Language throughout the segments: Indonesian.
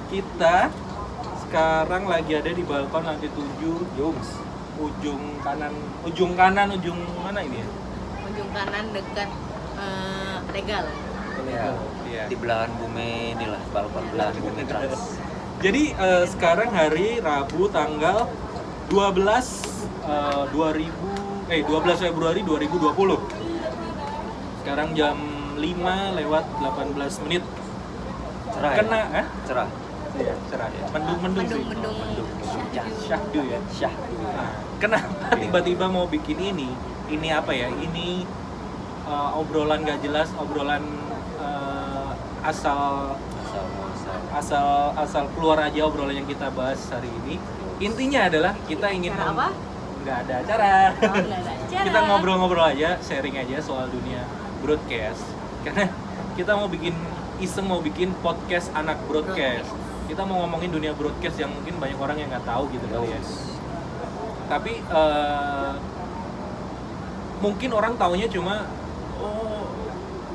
Kita sekarang lagi ada di balkon lantai 7, ujung kanan, ujung mana ini ya? Ujung kanan dekat legal. Iya. Di belahan bumi inilah, balkon belahan bumi Trans. Jadi sekarang hari Rabu tanggal 12 Februari 2020. Sekarang jam 5:18 menit. Cerah. Kena Cerah. Iya, cerah ya. Mendung sih. Mendung. Syahdu ya. Syahdu. Nah, kenapa tiba-tiba mau bikin ini? Ini apa ya? Ini obrolan gak jelas, obrolan asal keluar aja obrolan yang kita bahas hari ini. Intinya adalah kita ingin Acara apa? Nggak ada acara. Nggak ada acara. Kita ngobrol-ngobrol aja, sharing aja soal dunia broadcast. Karena kita mau bikin podcast anak broadcast. Kita mau ngomongin dunia broadcast yang mungkin banyak orang yang nggak tahu gitu kali ya. Tapi mungkin orang taunya cuma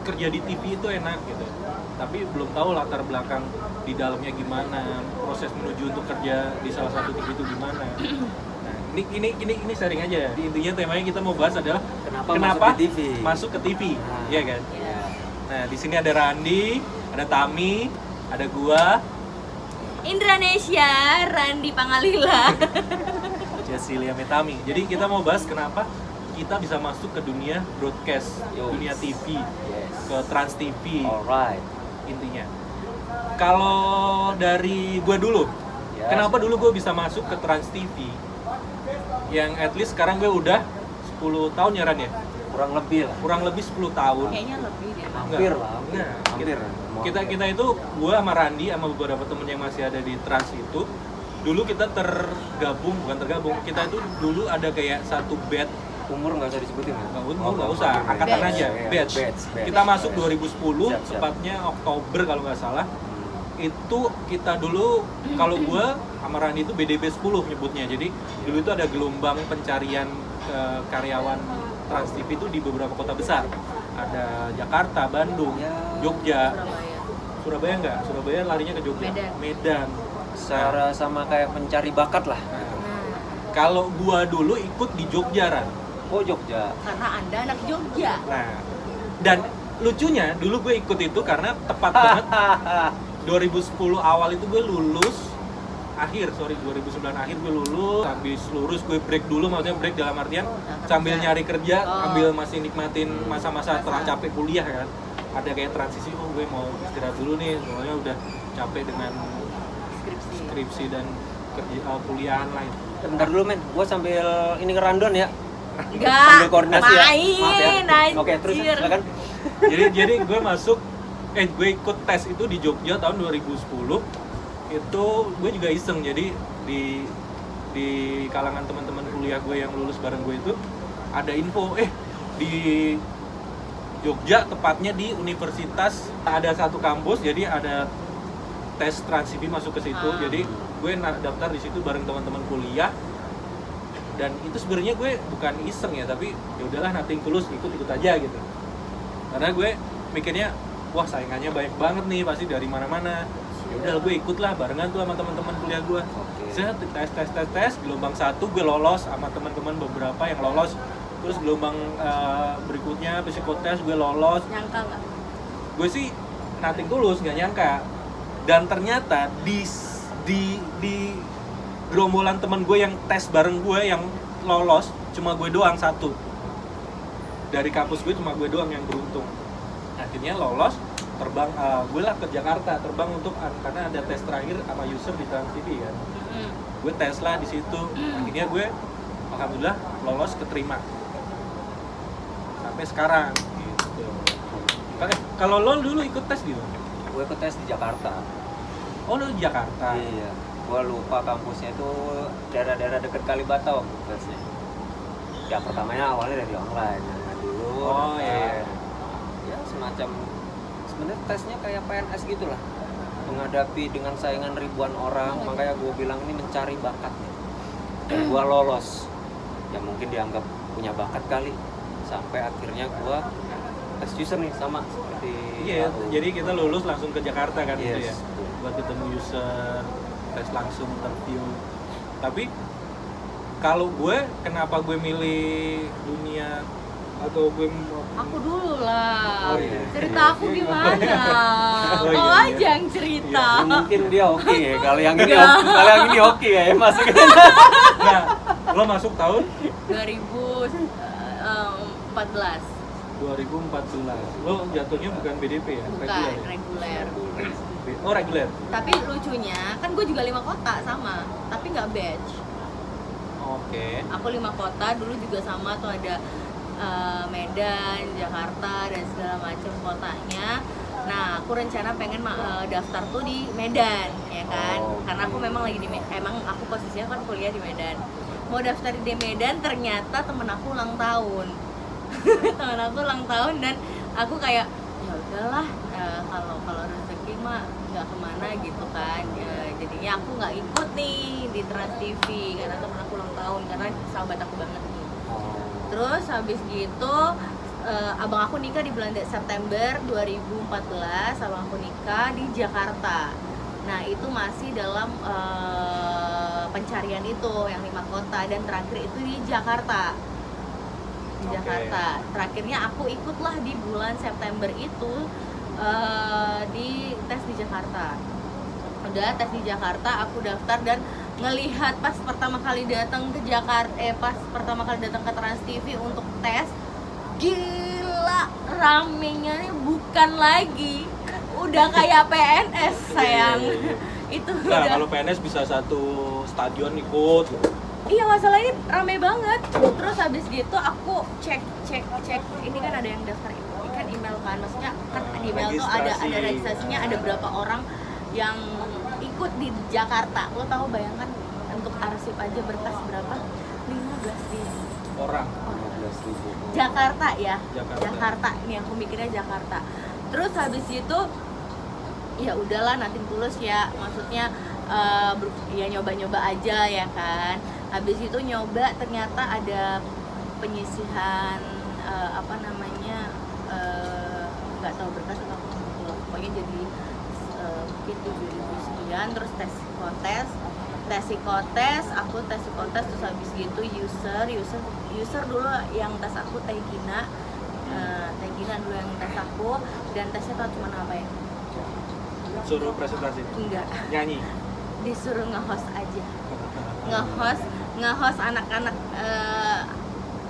kerja di TV itu enak gitu. Tapi belum tahu latar belakang di dalamnya gimana, proses menuju untuk kerja di salah satu TV itu gimana. Nah, ini sharing aja. Intinya temanya kita mau bahas adalah kenapa masuk ke TV, iya kan? Iya. Nah, di sini ada Randi, ada Tami, ada gua, Indranesia, Randi Pangalila. Cecilia Metami. Jadi kita mau bahas kenapa kita bisa masuk ke dunia broadcast, dunia TV, ke Trans TV. Alright. Intinya. Kalau dari gue dulu, kenapa dulu gue bisa masuk ke Trans TV? Yang at least sekarang gue udah 10 tahun ya Ran ya? Kurang lebih 10 tahun. Kayaknya lebih deh. Hampir lah. Hampir. Kita itu, gue sama Randi sama beberapa temen yang masih ada di Trans itu, dulu kita kita itu dulu ada kayak satu batch. Umur nggak usah disebutin ya? Nggak usah, angkatan aja, batch. Kita masuk 2010, tepatnya Oktober kalau nggak salah. Itu kita dulu, kalau gue sama Randi itu BDB 10 nyebutnya. Jadi dulu itu ada gelombang pencarian karyawan Trans TV itu di beberapa kota besar. Ada Jakarta, Bandung, Jogja, Surabaya nggak? Surabaya larinya ke Jogja, Medan. Sama kayak pencari bakat lah. Kalau gua dulu ikut di Jogja, Ran. Oh, Jogja. Karena Anda anak Jogja. Nah, dan lucunya dulu gue ikut itu karena tepat banget 2010 awal itu gue lulus. 2009 akhir gue lulus. Habis lulus gue break dulu, maksudnya break dalam artian sambil nyari kerja, sambil masih nikmatin masa-masa setelah capek kuliah kan. Ada kayak transisi, gue mau istirahat dulu nih, soalnya udah capek dengan skripsi dan kuliahan lain. Bentar dulu men, gue sambil ini ngerandon ya. Enggak, sambil koordinasi main, ya. Oke, terus silakan. Jadi gue gue ikut tes itu di Jogja tahun 2010. Itu gue juga iseng, jadi di kalangan teman-teman kuliah gue yang lulus bareng gue itu ada info di Jogja, tepatnya di universitas ada satu kampus, jadi ada tes Trans TV masuk ke situ. Jadi gue daftar di situ bareng teman-teman kuliah. Dan itu sebenarnya gue bukan iseng ya, tapi ya udahlah nothing tulus, ikut aja gitu. Karena gue mikirnya, wah saingannya banyak banget nih, pasti dari mana-mana. Ya udah gue ikutlah barengan tuh sama teman-teman kuliah gue. Saya tes gelombang 1 gue lolos sama teman-teman beberapa yang lolos. Terus gelombang berikutnya psikotes gue lolos. Nyangka nggak? Gue sih nothing tulus, nggak nyangka. Dan ternyata di gerombolan teman gue yang tes bareng gue yang lolos cuma gue doang satu. Dari kampus gue cuma gue doang yang beruntung. Akhirnya lolos, terbang gue lah ke Jakarta, terbang untuk karena ada tes terakhir sama user di Trans TV kan. Gue tes lah di situ. Akhirnya gue alhamdulillah lolos, keterima. Sampai sekarang gitu. Kalau lo dulu ikut tes di mana? Gue ikut tes di Jakarta. Oh, lo di Jakarta. Iya. Gue lupa kampusnya itu daerah-daerah dekat Kalibata waktu tesnya. Ya pertamanya awalnya dari online dulu. Oh iya. Ya semacam sebenarnya tesnya kayak PNS gitulah. Menghadapi dengan saingan ribuan orang, makanya gue bilang ini mencari bakatnya. Dan gue lolos. Ya mungkin dianggap punya bakat kali. Sampai akhirnya gue tes user nih sama seperti Iya, jadi kita lulus langsung ke Jakarta kan gitu ya. buat ketemu user, tes langsung, interview. Tapi kalau gue, kenapa gue milih dunia atau gue Aku dulu lah. Oh, iya. Cerita aku gimana? Oh, Kau iya, aja iya. yang cerita. Ya, mungkin dia oke ya. Kalau yang ini Enggak. kalau yang ini oke ya masuk. Nah, lo masuk tahun 2014. 2014. Lo jatuhnya bukan BDP ya? Bukan, Reguler ya? reguler. Oh, reguler. Tapi lucunya, kan gue juga 5 kota sama, tapi nggak batch. Oke. Aku 5 kota, dulu juga sama tuh ada Medan, Jakarta, dan segala macam kotanya. Nah, aku rencana pengen daftar tuh di Medan, ya kan? Oh. Karena aku memang lagi emang aku posisinya kan kuliah di Medan. Mau daftar di Medan, ternyata temen aku ulang tahun. Temen aku ulang tahun dan aku kayak ya udahlah, kalau rezeki mah nggak kemana gitu kan. Jadinya aku nggak ikut nih di Trans TV karena temen aku ulang tahun, karena sahabat aku banget nih. Terus habis gitu abang aku nikah di bulan September 2014, abang aku nikah di Jakarta. Nah itu masih dalam pencarian itu yang 5 kota, dan terakhir itu di Jakarta. Di Oke. Jakarta. Terakhirnya aku ikutlah di bulan September itu di tes di Jakarta. Udah tes di Jakarta, aku daftar dan ngelihat pas pertama kali datang ke Jakarta, pas pertama kali datang ke Trans TV untuk tes, gila ramenya nih bukan lagi, udah kayak PNS sayang. Itu Nah, udah. kalau PNS bisa satu stadion ikut. Iya, masalah ini rame banget. Terus habis gitu aku cek ini kan ada yang daftar kan email kan, maksudnya kan di email tuh ada Registrasi. registrasinya, ada berapa orang yang ikut di Jakarta. Lo tahu, bayangkan untuk arsip aja berkas berapa? 15.000 Orang. Jakarta ya. Jakarta. Ini aku mikirnya Jakarta. Terus habis itu ya udahlah, nanti tulus ya, maksudnya ya nyoba-nyoba aja ya kan. Habis itu nyoba, ternyata ada penyisihan apa namanya, nggak tahu berkas atau apa gitu loh. Pokoknya jadi mungkin 7.000 sekian. Terus tes psikotes, aku tes psikotes. Terus habis gitu user dulu yang tes aku, Teh Gina dulu yang tes aku, dan tesnya tau cuma apa ya? Suruh presentasi. Enggak, Nyanyi. disuruh nge-host aja, nge-host anak-anak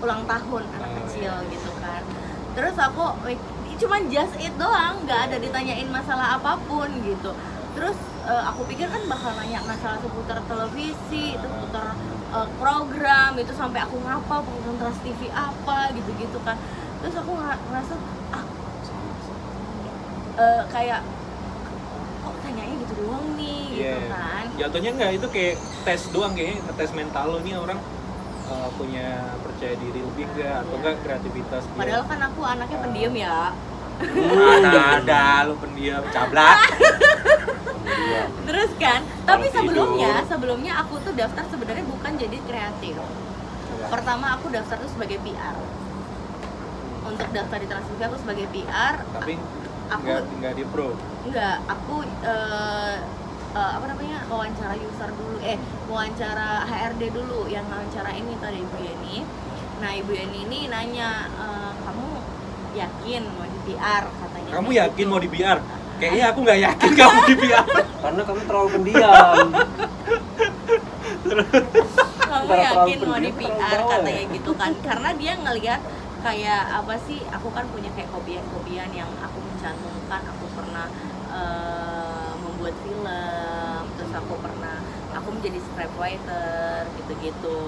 ulang tahun, anak kecil gitu kan. Terus aku cuman just it doang, nggak ada ditanyain masalah apapun gitu. Terus aku pikir kan bakal nanya masalah seputar televisi, seputar program itu, sampai aku ngapal program Trans TV apa gitu-gitu kan. Terus aku ngerasa kayak kok tanyanya gitu doang nih gitu kan. Jatuhnya enggak, itu kayak tes doang, kayaknya ngetes mental lo nih orang punya percaya diri lebih enggak, atau enggak kreativitas dia. Padahal kan aku anaknya pendiam ya. Ada lu pendiam cablak. Terus kan, tapi Kalau sebelumnya aku tuh daftar sebenarnya bukan jadi kreatif. Pertama aku daftar tuh sebagai PR. Untuk daftar di Trans TV aku sebagai PR. Tapi Aku- enggak di pro. Enggak, aku apa namanya, wawancara user dulu, wawancara HRD dulu, yang wawancara ini tadi Ibu Yeni. Nah Ibu Yeni ini nanya, kamu yakin mau di PR katanya. Kamu Gitu. yakin mau di PR? Kayaknya aku nggak yakin kamu di PR. Karena kamu terlalu pendiam. Kamu Terlalu yakin mau di pendiam, PR terlalu katanya bawah. gitu kan, karena dia ngelihat kayak apa sih, aku kan punya kayak hobian yang aku mencantumkan. Aku pernah membuat film, terus aku menjadi scriptwriter gitu-gitu.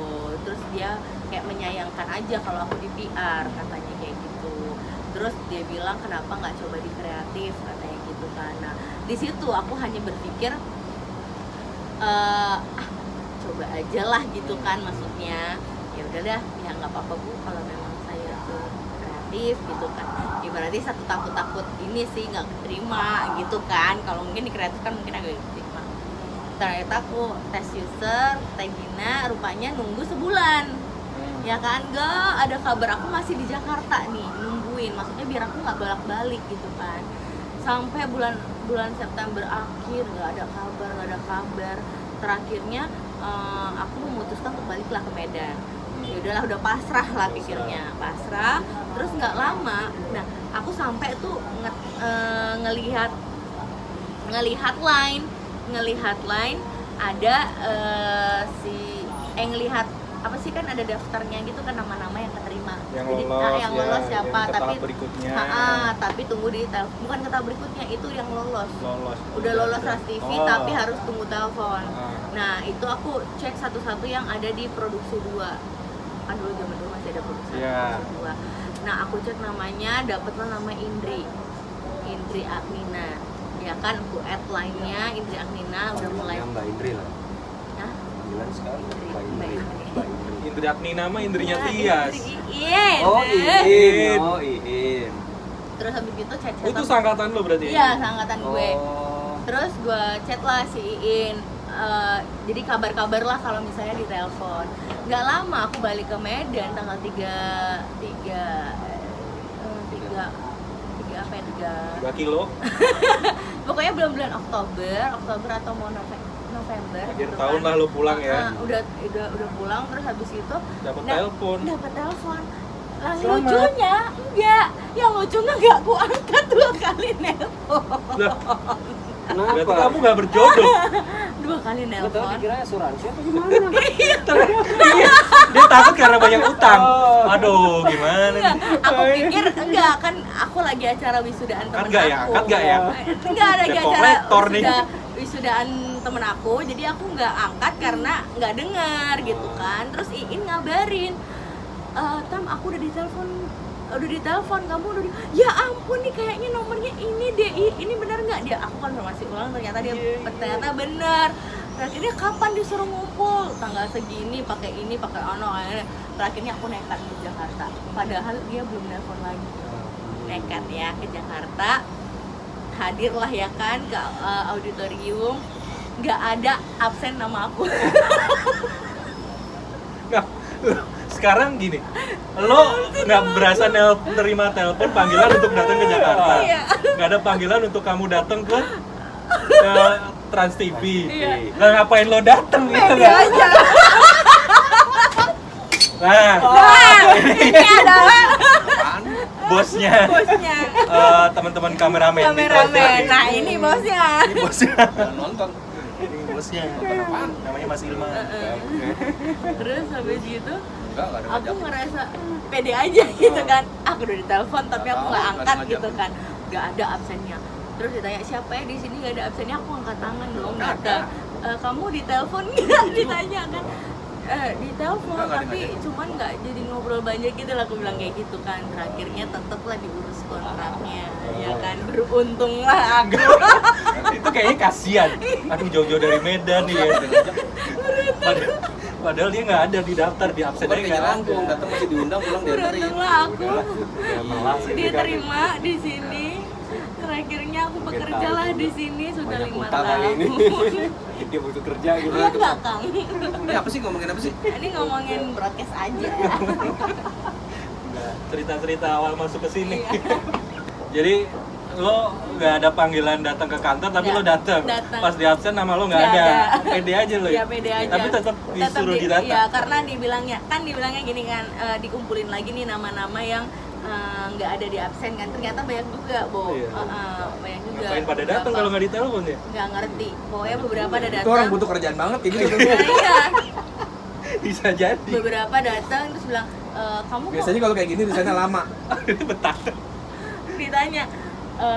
Terus dia kayak menyayangkan aja kalau aku di PR katanya kayak gitu. Terus dia bilang kenapa nggak coba di kreatif katanya gitu kan. Nah di situ aku hanya berpikir coba aja lah gitu kan, maksudnya ya udah dah, ya nggak apa-apa Bu kalau memang saya tuh kreatif gitu kan. Ibaratnya satu takut ini sih nggak keterima gitu kan. Kalau mungkin di kreatif kan mungkin agak keterima. Ternyata aku tes user Teh Gina, rupanya nunggu sebulan. Ya kan, gak ada kabar, aku masih di Jakarta nih nungguin, maksudnya biar aku nggak bolak-balik gitu kan. sampai bulan September akhir nggak ada kabar. Terakhirnya aku memutuskan untuk baliklah ke Medan. Ya udahlah, udah pasrah lah pikirnya, terus nggak lama, nah aku sampai tuh ngelihat line ada ngelihat apa sih, kan ada daftarnya gitu kan, nama-nama yang keterima, yang jadi lolos, yang lolos siapa, yang ke tapi tahap berikutnya. tapi tunggu di bukan ke tahap berikutnya, itu yang lolos udah lolos Ras TV tapi harus tunggu telepon. Nah itu aku cek satu-satu yang ada di produksi 2, kan dulu zaman dulu masih ada produksi 2. Nah aku cek namanya, dapetlah nama Indri Agnina, ya kan, aku add line-nya Indri Agnina, udah mulai Mbak Indri lah. Hah? Panggilan sekali Mbak Indri. Indri Agnina mah Indrinya Tias. Oh Iin. Terus habis itu chat Itu seangkatan lo berarti ya? Iya, seangkatan gue. Oh. Terus gue chat lah si Iin. Jadi kabar-kabar lah kalau misalnya ditelepon. Nggak lama aku balik ke Medan tanggal 3 kilo. Pokoknya bulan Oktober atau mau November. Akhir gitu tahun kan. lah lo pulang ya. Udah pulang, terus habis itu Dapat telepon. Yang Selamat. lucunya enggak aku angkat 2 kali nelpon. Lah, Kenapa? berarti kamu nggak berjodoh. 2 kali Gue tadi nelpon. kira asuransi atau gimana? Iya, dia takut karena banyak utang. Aduh, gimana Enggak, nih? aku pikir enggak, kan aku lagi acara wisudaan temen Angkat nggak ya? aku. Angkat nggak ya? Enggak, ada lagi Debt acara collector nih. wisudaan temen aku, jadi aku nggak angkat karena nggak dengar gitu kan. Terus Iin ngabarin, Tam, aku udah ditelepon, kamu udah ya ampun nih, kayaknya nomornya ini deh, ini benar nggak? Dia aku konfirmasi ulang, ternyata ternyata benar. Terakhirnya kapan disuruh ngumpul, tanggal segini, pakai ono. Terakhirnya aku nekat ke Jakarta, padahal dia belum nelpon lagi. Nekat ya ke Jakarta, hadirlah ya kan ke auditorium, nggak ada absen nama aku. Nggak, sekarang gini, lo nggak berasa nerima telepon panggilan untuk datang ke Jakarta. Iya. Nggak ada panggilan untuk kamu datang ke Trans TV. Iya. Lah ngapain lo datang gitu Dia kan? aja. Nah, Ini adalah bosnya, teman-teman kameramen. di Trans TV. kameramen. Nah ini bosnya. Ini bosnya. Nonton. Ini bosnya. Namanya Mas Ilma. Terus habis gitu Enggak ada aku ngerasa pede aja gitu kan, aku udah ditelepon tapi aku nggak angkat gitu kan, nggak ada absennya. Terus ditanya siapa ya di sini, nggak ada absennya, aku angkat tangan dong, nggak ada. Kamu ditelepon nggak, ditanya kan, ditelepon tapi cuman nggak jadi ngobrol banyak gitu lah, aku bilang kayak gitu kan. Terakhirnya tetaplah diurus kontraknya, ya kan, beruntunglah aku. Itu kayaknya kasihan. Aduh, jauh-jauh dari Medan nih ya. Padahal dia nggak ada di daftar, di absen aja nggak ada. Datang masih diundang, pulang Beruntunglah aku diterima di sini. Terakhirnya aku bekerja lah di sini sudah 5 tahun. Dia butuh kerja gitu. Iya nggak Kang? Ini apa sih, ngomongin apa sih? Ini ngomongin broadcast aja. Cerita-cerita awal masuk ke sini. Iya. Jadi lo nggak ada panggilan datang ke kantor, tapi Nggak, lo datang. datang. Pas di absen nama lo nggak Nggak ada. ada. Pede aja lo Iya pede aja. Tapi tetap disuruh datang. Iya, karena dibilangnya gini kan, dikumpulin lagi nih nama-nama yang nggak ada di absen kan. Ternyata banyak juga, Bo. Iya. Banyak juga. Ngapain pada datang Beberapa. kalau nggak ditelepon ya? Nggak ngerti. Pokoknya beberapa ada datang. Itu orang butuh kerjaan banget kayak gitu. Nah, iya. Bisa jadi. Beberapa datang terus bilang, kamu kok Biasanya kalau kayak gini desainnya lama. Itu betah. ditanya,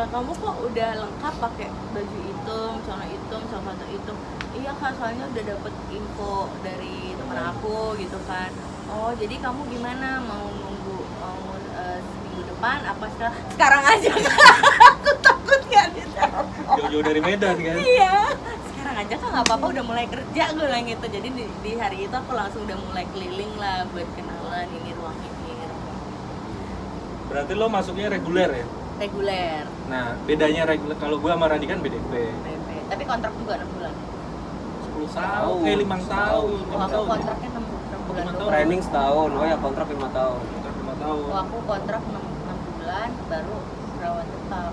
kamu kok udah lengkap pakai baju hitam, celana hitam, sepatu hitam? Iya Kak, soalnya udah dapet info dari temen aku gitu kan. Oh jadi kamu gimana, mau nunggu seminggu depan apa sekarang aja Kak? Aku takut gak ditelepon. Jauh-jauh dari Medan kan. Iya, sekarang aja Kak, nggak apa-apa, udah mulai kerja gue bilang gitu. Jadi di hari itu aku langsung udah mulai keliling lah buat kenalan ini ruang ini. Berarti lo masuknya reguler ya? Reguler. Nah, bedanya reguler kalau gua sama Radi kan BDP. PP. Tapi kontrak juga 6 bulan. 10 tahun, 5 tahun. Oh, aku kontraknya 6 bulan. 5 tahun. Training setahun, oh ya kontrak 5 tahun. Kontrak 5 tahun. Oh, aku kontrak 6 bulan baru perawat tetap.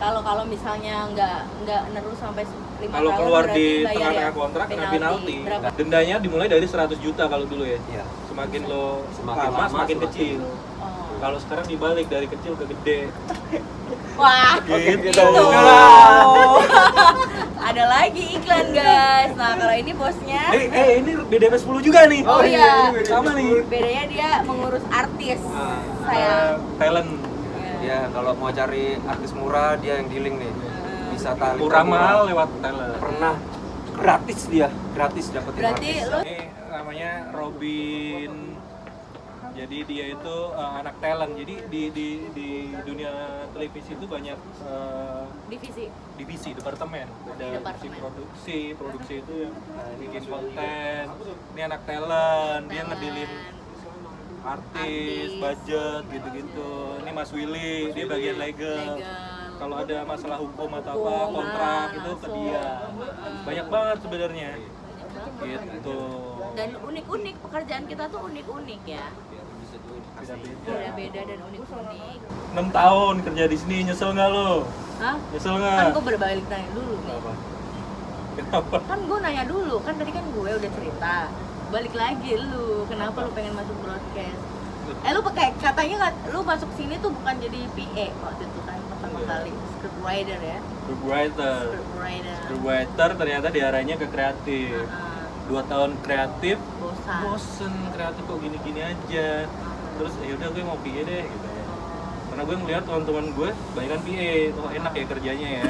Kalau misalnya nggak nerus sampai 5 tahun, Kalau keluar berarti di bayar tengah-tengah ya? kontrak kena penalti. Berapa? Dendanya dimulai dari 100 juta kalau dulu ya. Iya. Semakin lo Semakin lama lama, semakin semakin kecil. Oh. Kalau sekarang dibalik dari kecil ke gede. Wah, Gitu. ada lagi iklan guys. Nah kalau ini bosnya, Ini BDP 10 juga nih. Oh iya. Sama nih. bedanya dia mengurus artis. Ah. Saya Talent. Ya, kalau mau cari artis murah dia yang dealing nih. Bisa tali Murah mahal lewat talent. Pernah gratis dia, gratis dapetin Berarti artis. lu Ini namanya Robin. Jadi dia itu anak talent. Jadi di dunia televisi itu banyak divisi. departemen. Ada Departemen. produksi itu yang bikin konten. Ini anak talent, dia ngedilin artis, budget gitu-gitu. Ini Mas Willy, dia bagian legal. Kalau ada masalah hukum atau apa, Hukum, kontrak itu ke langsung. dia. Banyak banget sebenarnya. Gitu. Dan unik-unik, pekerjaan kita tuh unik-unik ya. Beda-beda. Beda-beda dan unik-unik. 6 tahun kerja di sini, nyesel nggak lo? Hah? Nyesel Kan nggak? gue berbalik nanya dulu nih. Kenapa? Kenapa? Kan gue nanya dulu, kan tadi kan gue udah cerita. Balik lagi lu, kenapa lu pengen masuk broadcast? Lu pakai katanya nggak, lu masuk sini tuh bukan jadi PA waktu itu kan pertama Iya. kali, scriptwriter ya. Scriptwriter. Scriptwriter. Scriptwriter ternyata diarahnya ke kreatif. 2 tahun kreatif, Bosan. bosen kreatif kok gini-gini aja. Terus ya udah gue mau PA deh gitu ya. Karena gue ngeliat teman-teman gue banyak kan PA, oh enak ya kerjanya ya.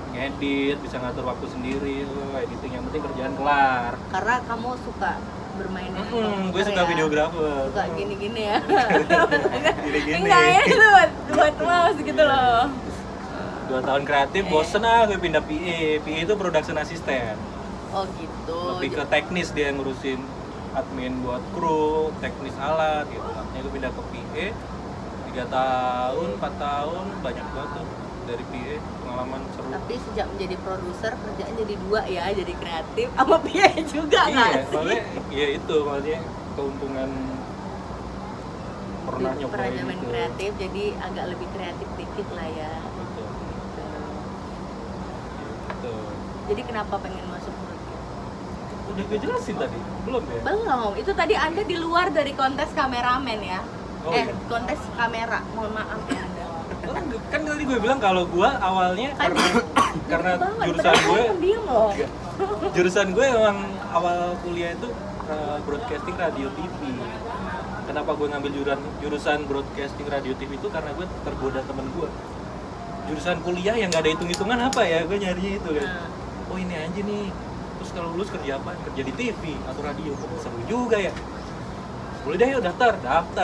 Ngedit, bisa ngatur waktu sendiri, editing yang penting kerjaan kelar. Karena kamu suka bermain Gue komputer suka ya? videografer. Suka gini-gini ya. Gini-gini. Enggak ya, itu buat mouse gitu loh. 2 tahun kreatif, bosen gue pindah PA. PA itu production assistant. Oh gitu. Lebih ke teknis, dia yang ngurusin admin buat kru, teknis alat gitu. Makanya gue pindah ke PA 3 tahun, 4 tahun, banyak banget tuh dari PA, pengalaman seru. Tapi sejak menjadi produser kerjaan jadi 2 ya, jadi kreatif sama PA juga nggak Iya, sih? makanya ya itu makanya keuntungan pernah nyobain Pernah main itu. kreatif jadi agak lebih kreatif dikit lah ya. Gitu. Gitu. Jadi kenapa pengen masuk broadcast? Udah gue jelasin tadi, belum ya? Belum, itu tadi Anda di luar dari kontes kameramen ya. Oh, iya. Kontes kamera. Mohon maaf ya Anda. Kan tadi gue bilang kalau gue awalnya Kan- karena Banget, jurusan padahal gue kamu diem loh. jurusan gue emang awal kuliah itu broadcasting radio TV. Kenapa gue ngambil jurusan broadcasting radio TV itu karena gue tergoda temen gue. Jurusan kuliah yang nggak ada hitung-hitungan apa ya, gue nyarinya itu kan. Nah. Oh ini aja nih. Terus kalau lulus kerja apa? Kerja di TV atau radio. Oh, seru juga ya. Boleh deh yuk daftar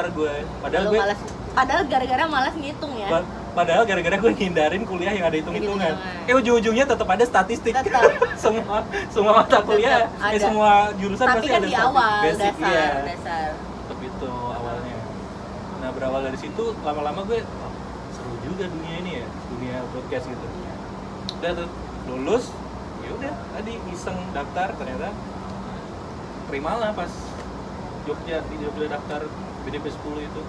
gue. Padahal gue Padahal gara-gara malas ngitung ya. Padahal gara-gara gue ngindarin kuliah yang ada hitung-hitungan. Ujung-ujungnya tetap ada statistik. Tetap. semua mata kuliah, Tetap ada. semua jurusan Tapi pasti kan ada di statistik. awal Basic, iya. dasar. Tetap itu awalnya. Nah berawal dari situ lama-lama gue seru juga dunia ini ya, dunia broadcast gitu. Udah tuh lulus, ya udah tadi iseng daftar ternyata terimalah pas di Jogja daftar BDP 10 itu.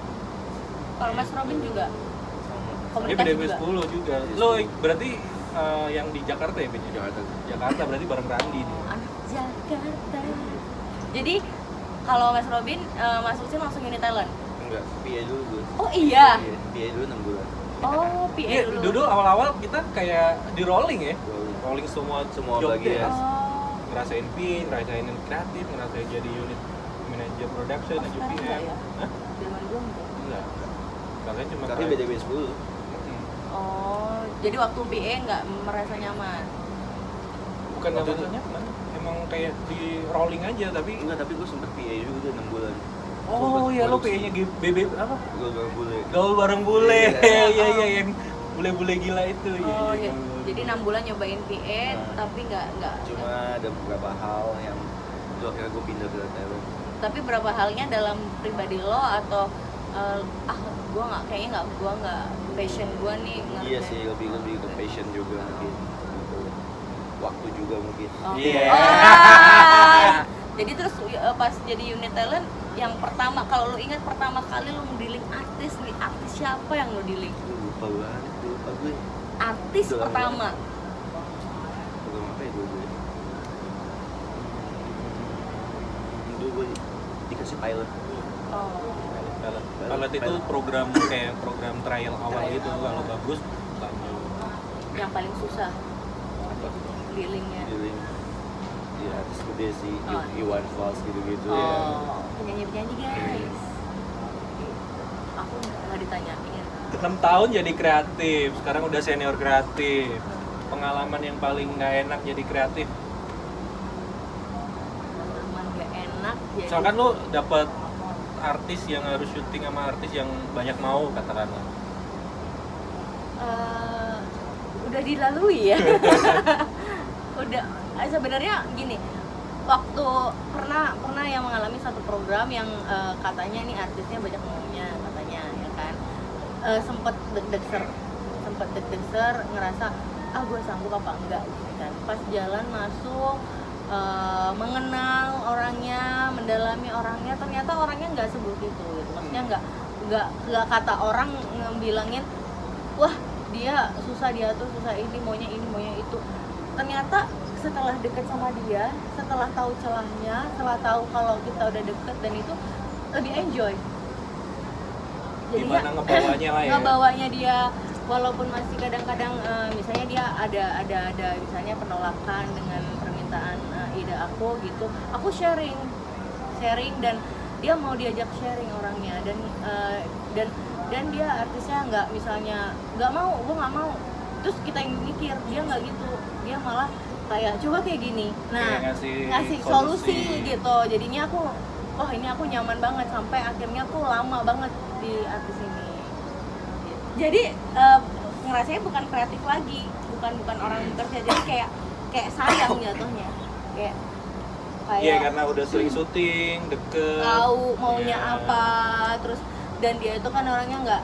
Kalau Mas Robin juga Dia komunikasi BDP juga. 10 juga. Lo berarti yang di Jakarta ya, Ben? Jakarta berarti bareng Randi nih. Anak Jakarta. Jadi kalau Mas Robin masuk sini langsung unit talent. Enggak, PA dulu gue. Oh iya. PA dulu 6 bulan. Oh, PA Iya, dulu. dulu awal-awal kita kayak di rolling ya. Rolling semua job bagian. desk. Oh. Ngerasain pin, ngerasain kreatif, ngerasain jadi unit manajer production, Oh, sekarang UPM. enggak ya? Hah? Zaman gua enggak. Enggak. Kalian cuma Tapi kayak- BDB 10. Oh, jadi waktu PA nggak merasa nyaman. Bukan Waktu nggak itu- nyaman, emang kayak di rolling aja tapi. Enggak, tapi gue sempet PA juga 6 bulan. Oh iya, lo PA-nya BB apa? Gue gak boleh. Gaul bareng bule. Iya. Iya iya yang bule-bule gila itu. Oh iya. iya. Jadi 6 bulan nyobain PA tapi nggak. Cuma ada beberapa hal yang itu akhirnya gue pindah ke talent. Tapi berapa halnya dalam pribadi lo atau gua nggak kayaknya nggak passion gua nih ngerjain. Iya sih, lebih ke passion juga mungkin. Gitu. Waktu juga mungkin. Oh. Iya. Ah. Jadi terus pas jadi unit talent yang pertama kalau lu ingat pertama kali lu ngedealing artis nih, artis siapa yang lu dealing? Lupa banget, lupa gue. Artis artis Udah lama. pertama. Program apa ya dulu gue? Dulu gue dikasih pilot. Oh. Pilot itu program kayak program trial awal gitu, kalau bagus lanjut. Yang paling susah Apa? lilingnya. Dealing. Ya artis gede sih, Oh. Iwan Fals gitu-gitu ya. Oh, penyanyi-penyanyi guys. Aku nggak ditanyain. 6 tahun jadi kreatif, sekarang udah senior kreatif. Pengalaman yang paling nggak enak jadi kreatif. Pengalaman nggak enak jadi. Misalkan lu dapet artis yang harus syuting sama artis yang banyak mau katakanlah. Udah dilalui ya. Udah sebenarnya gini, waktu pernah yang mengalami satu program yang katanya nih artisnya banyak maunya katanya ya kan. Sempet deg-deger ngerasa gue sanggup apa enggak gitu kan. Pas jalan masuk mengenal orangnya, mendalami orangnya, ternyata orangnya nggak seburuk itu gitu. Maksudnya nggak kata orang ngebilangin wah dia susah diatur, susah ini maunya itu. Ternyata setelah deket sama dia, setelah tahu celahnya, setelah tahu kalau kita udah deket dan itu lebih enjoy. Gimana ngebawanya lah ya. Ngebawanya dia, walaupun masih kadang-kadang misalnya dia ada misalnya penolakan dengan permintaan ide aku gitu, aku sharing dan dia mau diajak sharing orangnya dan dia artisnya nggak misalnya nggak mau, gue nggak mau, terus kita yang mikir, dia nggak gitu, dia malah kayak coba kayak gini, nah Kayak ngasih solusi gitu. Jadinya aku ini aku nyaman banget, sampai akhirnya tuh lama banget di artis ini. Jadi ngerasanya bukan kreatif lagi, bukan orang kerja, jadi kayak sayang jatuhnya, kayak Iya, karena udah sering syuting, deket. tahu maunya Iya. apa, terus dan dia itu kan orangnya nggak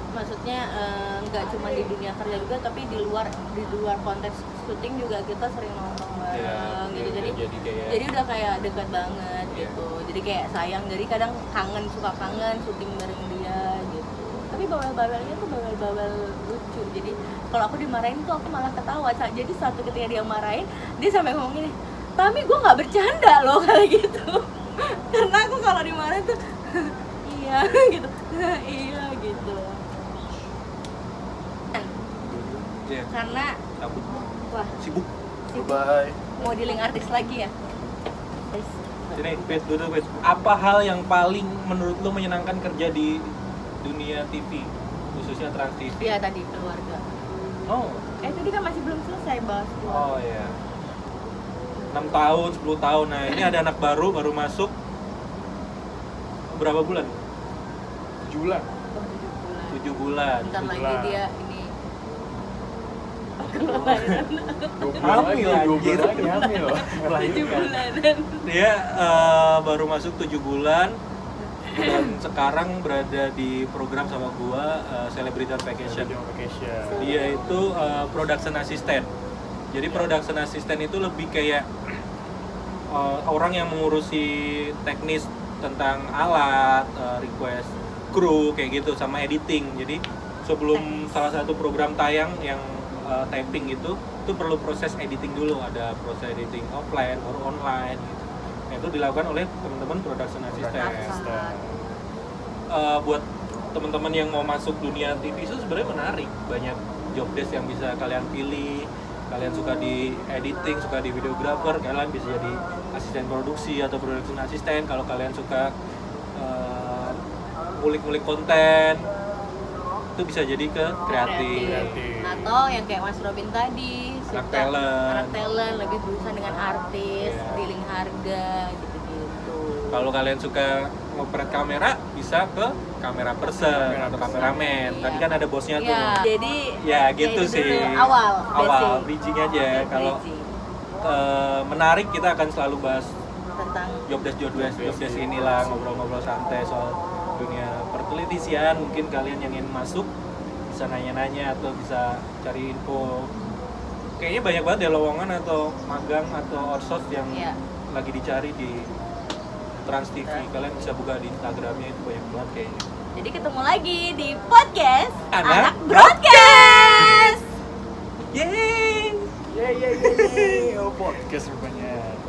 cuma di dunia kerja juga, tapi di luar konteks syuting juga kita sering nonton bareng gitu. Jadi udah kayak dekat banget gitu. Jadi kayak sayang, jadi kadang suka kangen syuting bareng dia gitu. Tapi bawel-bawelnya tuh bawel-bawel lucu. Jadi kalau aku dimarahin tuh aku malah ketawa. Jadi suatu ketika dia marahin, dia sampai ngomong gini, "Tapi gue nggak bercanda loh," kayak gitu. Karena aku kalau dimarahin tuh iya gitu. Iya gitu. Iya. Karena Takut. wah, Sibuk. Bye. modeling artis lagi ya. Guys, Sini, Pet, duduk, Pet. Apa hal yang paling menurut lu menyenangkan kerja di dunia TV, khususnya Trans TV? iya tadi keluarga. Oh, Tadi kan masih belum selesai bahas keluarga. oh ya. 6 tahun, 10 tahun. Nah, ini ada anak baru masuk. Berapa bulan? 7 bulan. 7 bulan. Bentar lagi bulan. dia ini Hamil, anjir. hamil. 7 bulanan. Dia baru masuk 7 bulan dan sekarang berada di program sama gua, Celebrity on Vacation. Dia itu production assistant. Jadi production assistant itu lebih kayak orang yang mengurusi teknis tentang alat, request kru kayak gitu, sama editing. Jadi sebelum salah satu program tayang yang taping itu perlu proses editing dulu, ada proses editing offline or online gitu. Nah, itu dilakukan oleh teman-teman production assistant. Buat teman-teman yang mau masuk dunia TV itu sebenarnya menarik, banyak job desk yang bisa kalian pilih. Kalian suka di editing, suka di videographer, kalian bisa jadi asisten produksi atau production assistant. Kalau kalian suka ngulik-ngulik konten, itu bisa jadi ke kreatif. Atau yang kayak Mas Robin tadi, Anak suka talent. anak talent, lebih berurusan dengan artis, Iya. dealing harga gitu-gitu. Kalau kalian suka ngoperate kamera, bisa ke kamera person atau kameramen. Iya. Tadi kan ada bosnya tuh. Iya, jadi Ya gitu kayak sih. dulu, awal basic. Bridging aja. Kalau Bridging. menarik, kita akan selalu bahas Tentang job desk inilah, ngobrol-ngobrol santai soal dunia pertelevisian. Mungkin kalian yang ingin masuk bisa nanya-nanya atau bisa cari info. Kayaknya banyak banget ya lowongan atau magang atau outsource yang Iya. lagi dicari di Trans TV. Kalian bisa buka di Instagramnya, itu banyak banget kayaknya. Jadi ketemu lagi di podcast Anak Broadcast. Yeay! Oh podcast rupanya.